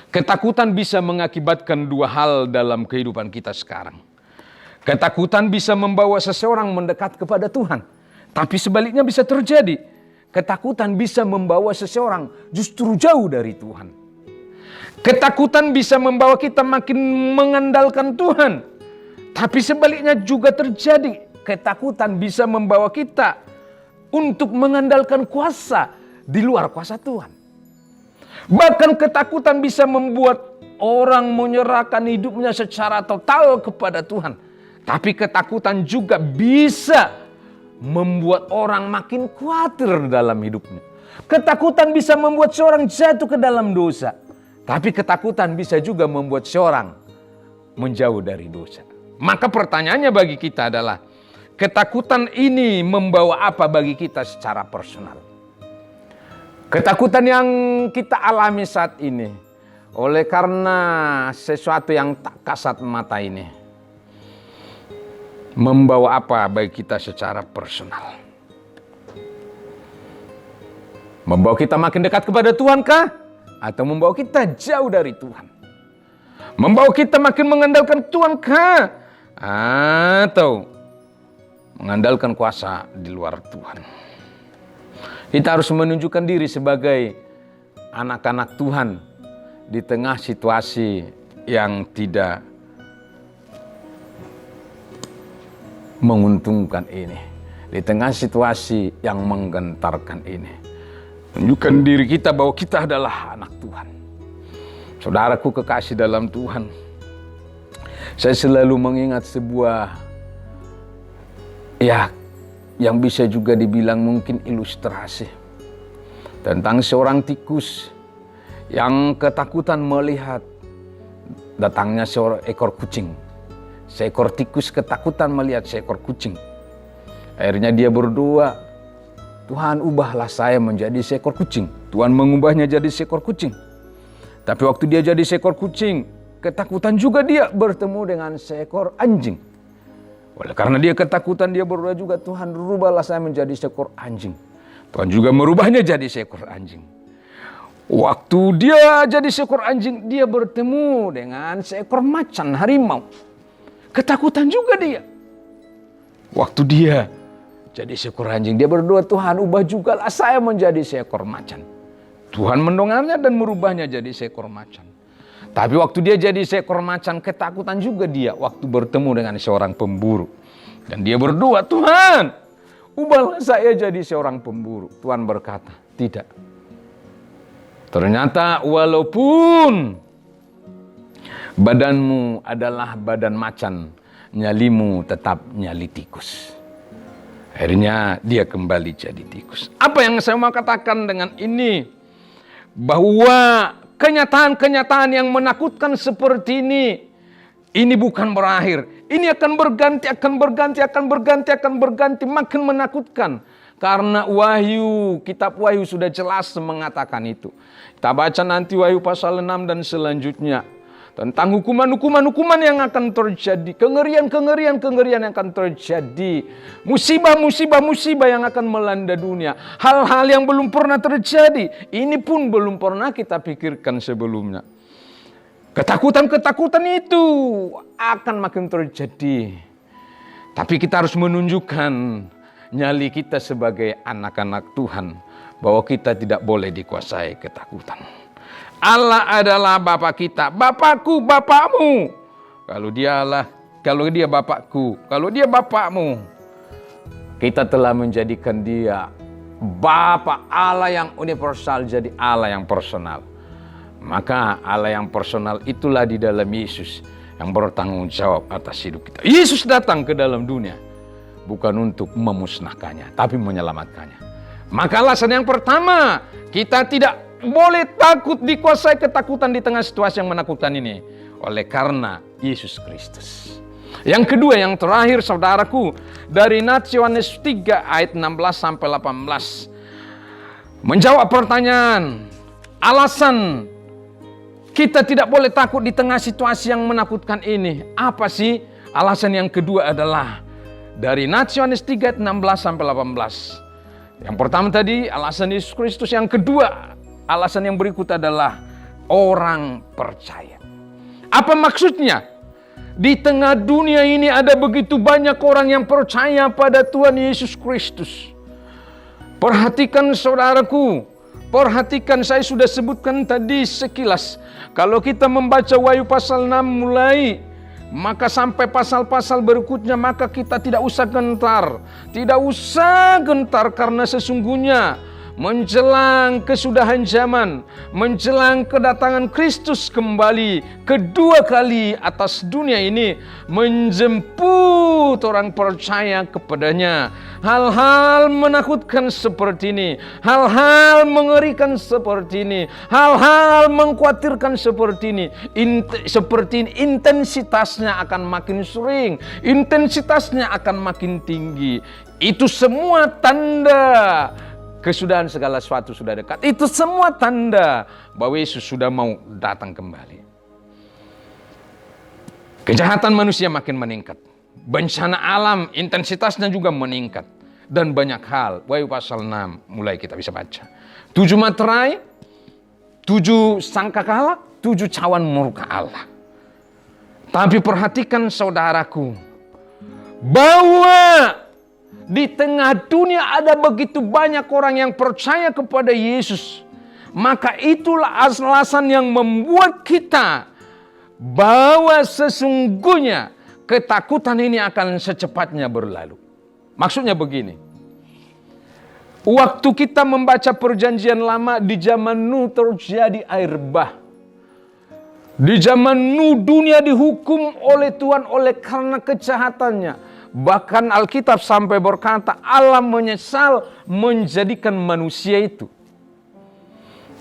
Ketakutan bisa mengakibatkan dua hal dalam kehidupan kita sekarang. Ketakutan bisa membawa seseorang mendekat kepada Tuhan. Tapi sebaliknya bisa terjadi. Ketakutan bisa membawa seseorang justru jauh dari Tuhan. Ketakutan bisa membawa kita makin mengandalkan Tuhan. Tapi sebaliknya juga terjadi. Ketakutan bisa membawa kita untuk mengandalkan kuasa di luar kuasa Tuhan. Bahkan ketakutan bisa membuat orang menyerahkan hidupnya secara total kepada Tuhan. Tapi ketakutan juga bisa membuat orang makin khawatir dalam hidupnya. Ketakutan bisa membuat seorang jatuh ke dalam dosa. Tapi ketakutan bisa juga membuat seorang menjauh dari dosa. Maka pertanyaannya bagi kita adalah, ketakutan ini membawa apa bagi kita secara personal? Ketakutan yang kita alami saat ini oleh karena sesuatu yang tak kasat mata ini membawa apa bagi kita secara personal? Membawa kita makin dekat kepada Tuhan kah? Atau membawa kita jauh dari Tuhan? Membawa kita makin mengandalkan Tuhan kah? Atau mengandalkan kuasa di luar Tuhan? Kita harus menunjukkan diri sebagai anak-anak Tuhan di tengah situasi yang tidak menguntungkan ini. Di tengah situasi yang menggentarkan ini. Tunjukkan diri kita bahwa kita adalah anak Tuhan. Saudaraku kekasih dalam Tuhan. Saya selalu mengingat sebuah yang bisa juga dibilang mungkin ilustrasi tentang seorang tikus yang ketakutan melihat datangnya seekor kucing. Seekor tikus ketakutan melihat seekor kucing. Akhirnya dia berdoa, Tuhan ubahlah saya menjadi seekor kucing. Tuhan mengubahnya jadi seekor kucing. Tapi waktu dia jadi seekor kucing, ketakutan juga dia bertemu dengan seekor anjing. Oleh karena dia ketakutan, dia berdoa juga, Tuhan rubahlah saya menjadi seekor anjing. Tuhan juga merubahnya jadi seekor anjing. Waktu dia jadi seekor anjing, dia bertemu dengan seekor macan harimau. Ketakutan juga dia. Waktu dia jadi seekor anjing, dia berdoa, Tuhan ubah jugalah saya menjadi seekor macan. Tuhan mendengarnya dan merubahnya jadi seekor macan. Tapi waktu dia jadi seekor macan, ketakutan juga dia waktu bertemu dengan seorang pemburu. Dan dia berdoa, Tuhan, ubahlah saya jadi seorang pemburu. Tuhan berkata, tidak. Ternyata walaupun badanmu adalah badan macan, nyalimu tetap nyali tikus. Akhirnya dia kembali jadi tikus. Apa yang saya mau katakan dengan ini? Bahwa kenyataan-kenyataan yang menakutkan seperti ini bukan berakhir. Ini akan berganti, makin menakutkan. Karena kitab Wahyu sudah jelas mengatakan itu. Kita baca nanti Wahyu pasal 6 dan selanjutnya. Tentang hukuman yang akan terjadi. Kengerian yang akan terjadi. Musibah yang akan melanda dunia. Hal-hal yang belum pernah terjadi. Ini pun belum pernah kita pikirkan sebelumnya. Ketakutan itu akan makin terjadi. Tapi kita harus menunjukkan nyali kita sebagai anak-anak Tuhan. Bahwa kita tidak boleh dikuasai ketakutan. Allah adalah Bapa kita, Bapakku, Bapakmu. Kalau dia Bapakku, kalau dia Bapakmu, kita telah menjadikan dia Bapa Allah yang universal jadi Allah yang personal. Maka Allah yang personal itulah di dalam Yesus yang bertanggung jawab atas hidup kita. Yesus datang ke dalam dunia bukan untuk memusnahkannya, tapi menyelamatkannya. Maka alasan yang pertama, kita tidak boleh takut dikuasai ketakutan di tengah situasi yang menakutkan ini. Oleh karena Yesus Kristus. Yang kedua, yang terakhir saudaraku. Dari Nats Yohanes 3 ayat 16-18. Menjawab pertanyaan. Alasan kita tidak boleh takut di tengah situasi yang menakutkan ini. Apa sih? Alasan yang kedua adalah. Dari Nats Yohanes 3 ayat 16-18. Yang pertama tadi alasan Yesus Kristus. Yang kedua, alasan yang berikut adalah orang percaya. Apa maksudnya? Di tengah dunia ini ada begitu banyak orang yang percaya pada Tuhan Yesus Kristus. Perhatikan saudaraku, perhatikan, saya sudah sebutkan tadi sekilas. Kalau kita membaca Wahyu pasal 6 mulai, maka sampai pasal-pasal berikutnya, maka kita tidak usah gentar. Tidak usah gentar, karena sesungguhnya menjelang kesudahan zaman, menjelang kedatangan Kristus kembali kedua kali atas dunia ini, menjemput orang percaya kepadanya. Hal-hal menakutkan seperti ini, hal-hal mengerikan seperti ini, hal-hal mengkhawatirkan seperti ini, intensitasnya akan makin sering, intensitasnya akan makin tinggi. Itu semua tanda kesudahan segala sesuatu sudah dekat. Itu semua tanda bahwa Yesus sudah mau datang kembali. Kejahatan manusia makin meningkat. Bencana alam intensitasnya juga meningkat. Dan banyak hal. Wahyu pasal 6 mulai kita bisa baca. 7 materai, 7 sangkakala, 7 cawan murka Allah. Tapi perhatikan saudaraku, bahwa di tengah dunia ada begitu banyak orang yang percaya kepada Yesus. Maka itulah alasan yang membuat kita bahwa sesungguhnya ketakutan ini akan secepatnya berlalu. Maksudnya begini. Waktu kita membaca perjanjian lama, di zaman Nuh terjadi air bah. Di zaman Nuh dunia dihukum oleh Tuhan oleh karena kejahatannya. Bahkan Alkitab sampai berkata Allah menyesal menjadikan manusia itu.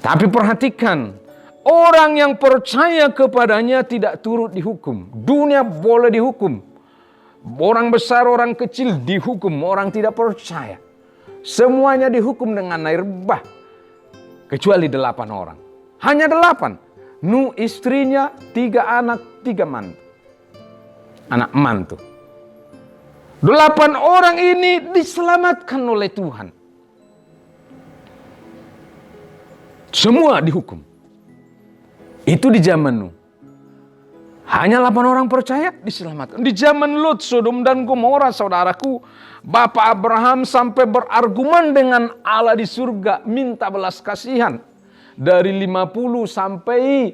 Tapi perhatikan, orang yang percaya kepadanya tidak turut dihukum. Dunia boleh dihukum. Orang besar, orang kecil dihukum, orang tidak percaya. Semuanya dihukum dengan air bah. Kecuali 8 orang. Hanya 8. Nuh, istrinya, 3 anak, 3 mantu. Anak mantu. 8 orang ini diselamatkan oleh Tuhan. Semua dihukum. Itu di zaman Nuh. Hanya 8 orang percaya diselamatkan. Di zaman Lot, Sodom dan Gomora, saudaraku, Bapak Abraham sampai berargumen dengan Allah di surga, minta belas kasihan. Dari 50 sampai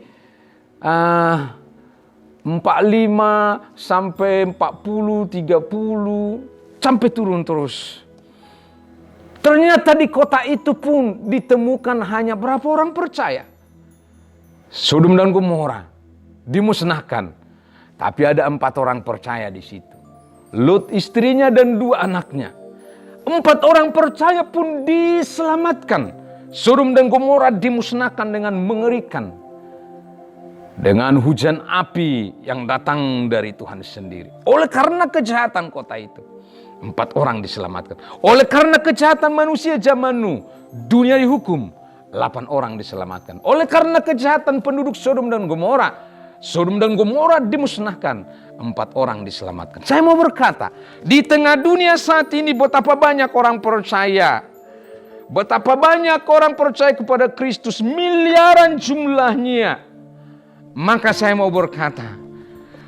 45 sampai 40, 30 sampai turun terus. Ternyata di kota itu pun ditemukan hanya berapa orang percaya. Sodom dan Gomora dimusnahkan, tapi ada 4 orang percaya di situ. Lot istrinya dan 2 anaknya. 4 orang percaya pun diselamatkan. Sodom dan Gomora dimusnahkan dengan mengerikan. Dengan hujan api yang datang dari Tuhan sendiri. Oleh karena kejahatan kota itu, 4 orang diselamatkan. Oleh karena kejahatan manusia zaman Nuh, dunia dihukum, 8 orang diselamatkan. Oleh karena kejahatan penduduk Sodom dan Gomora, Sodom dan Gomora dimusnahkan, 4 orang diselamatkan. Saya mau berkata, di tengah dunia saat ini betapa banyak orang percaya. Betapa banyak orang percaya kepada Kristus, miliaran jumlahnya. Maka saya mau berkata,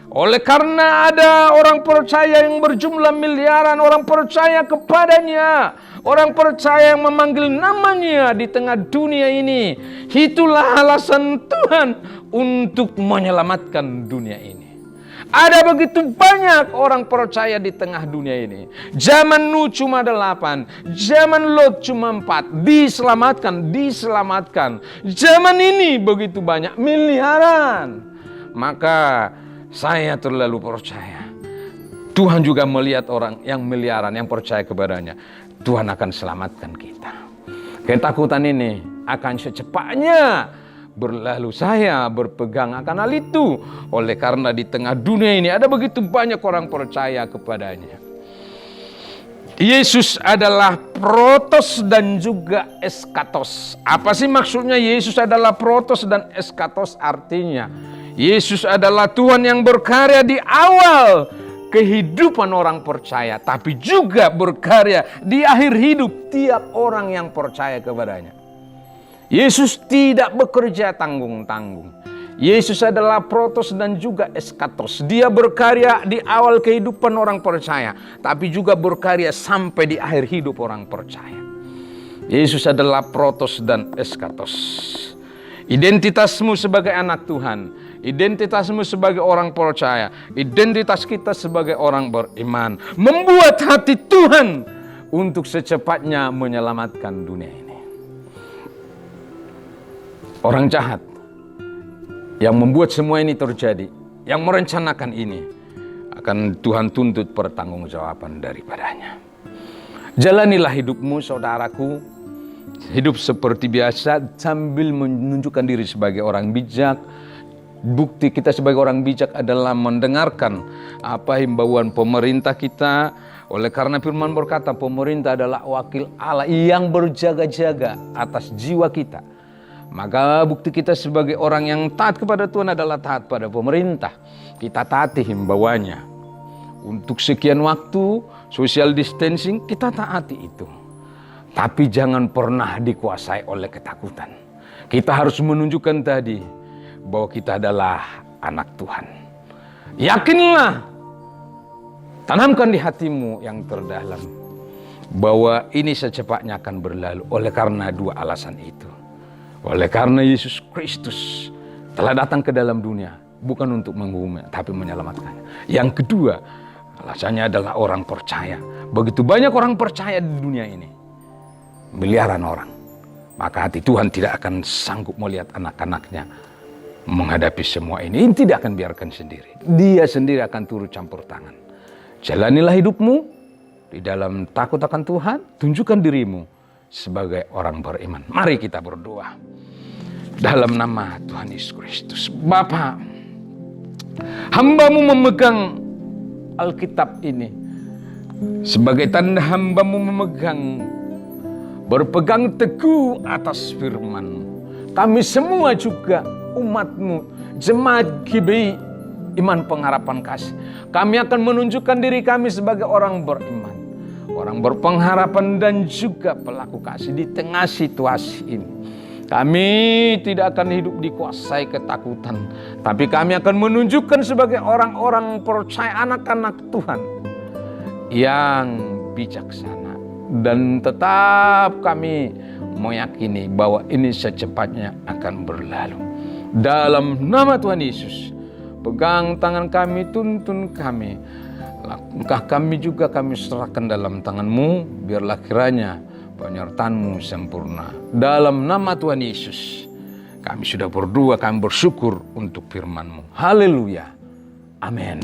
oleh karena ada orang percaya yang berjumlah miliaran, orang percaya kepadanya, orang percaya yang memanggil namanya di tengah dunia ini, itulah alasan Tuhan untuk menyelamatkan dunia ini. Ada begitu banyak orang percaya di tengah dunia ini. Zaman Nuh cuma 8, zaman Lot cuma 4, diselamatkan. Zaman ini begitu banyak, miliaran. Maka saya terlalu percaya. Tuhan juga melihat orang yang miliaran yang percaya kepadanya. Tuhan akan selamatkan kita. Ketakutan ini akan secepatnya berlalu. Saya berpegang akan hal itu. Oleh karena di tengah dunia ini ada begitu banyak orang percaya kepadanya. Yesus adalah protos dan juga eskatos. Apa sih maksudnya Yesus adalah protos dan eskatos? Artinya Yesus adalah Tuhan yang berkarya di awal kehidupan orang percaya, tapi juga berkarya di akhir hidup tiap orang yang percaya kepadanya. Yesus tidak bekerja tanggung-tanggung. Yesus adalah protos dan juga eskatos. Dia berkarya di awal kehidupan orang percaya, tapi juga berkarya sampai di akhir hidup orang percaya. Yesus adalah protos dan eskatos. Identitasmu sebagai anak Tuhan, identitasmu sebagai orang percaya, identitas kita sebagai orang beriman membuat hati Tuhan untuk secepatnya menyelamatkan dunia ini. Orang jahat yang membuat semua ini terjadi, yang merencanakan ini, akan Tuhan tuntut pertanggungjawaban daripadanya. Jalanilah hidupmu, saudaraku, hidup seperti biasa sambil menunjukkan diri sebagai orang bijak. Bukti kita sebagai orang bijak adalah mendengarkan apa himbauan pemerintah kita. Oleh karena firman berkata, pemerintah adalah wakil Allah yang berjaga-jaga atas jiwa kita. Maka bukti kita sebagai orang yang taat kepada Tuhan adalah taat pada pemerintah. Kita taati himbauannya. Untuk sekian waktu, social distancing, kita taati itu. Tapi jangan pernah dikuasai oleh ketakutan. Kita harus menunjukkan tadi bahwa kita adalah anak Tuhan. Yakinlah, tanamkan di hatimu yang terdalam bahwa ini secepatnya akan berlalu oleh karena dua alasan itu. Oleh karena Yesus Kristus telah datang ke dalam dunia bukan untuk menghukum tapi menyelamatkannya. Yang kedua, alasannya adalah orang percaya. Begitu banyak orang percaya di dunia ini, miliaran orang. Maka hati Tuhan tidak akan sanggup melihat anak-anaknya menghadapi semua ini. Ini tidak akan biarkan sendiri. Dia sendiri akan turut campur tangan. Jalanilah hidupmu di dalam takut akan Tuhan. Tunjukkan dirimu sebagai orang beriman. Mari kita berdoa. Dalam nama Tuhan Yesus Kristus. Bapa, hamba-Mu memegang Alkitab ini sebagai tanda hamba-Mu memegang, berpegang teguh atas firman-Mu. Kami semua juga umat-Mu, jemaat GBI Iman Pengharapan Kasih. Kami akan menunjukkan diri kami sebagai orang beriman, orang berpengharapan dan juga pelaku kasih di tengah situasi ini. Kami tidak akan hidup dikuasai ketakutan, tapi kami akan menunjukkan sebagai orang-orang percaya, anak-anak Tuhan yang bijaksana. Dan tetap kami meyakini bahwa ini secepatnya akan berlalu. Dalam nama Tuhan Yesus, pegang tangan kami, tuntun kami. Langkah kami juga kami serahkan dalam tangan-Mu, biarlah kiranya penyertaan-Mu sempurna. Dalam nama Tuhan Yesus, kami sudah berdoa, kami bersyukur untuk firman-Mu. Haleluya. Amin.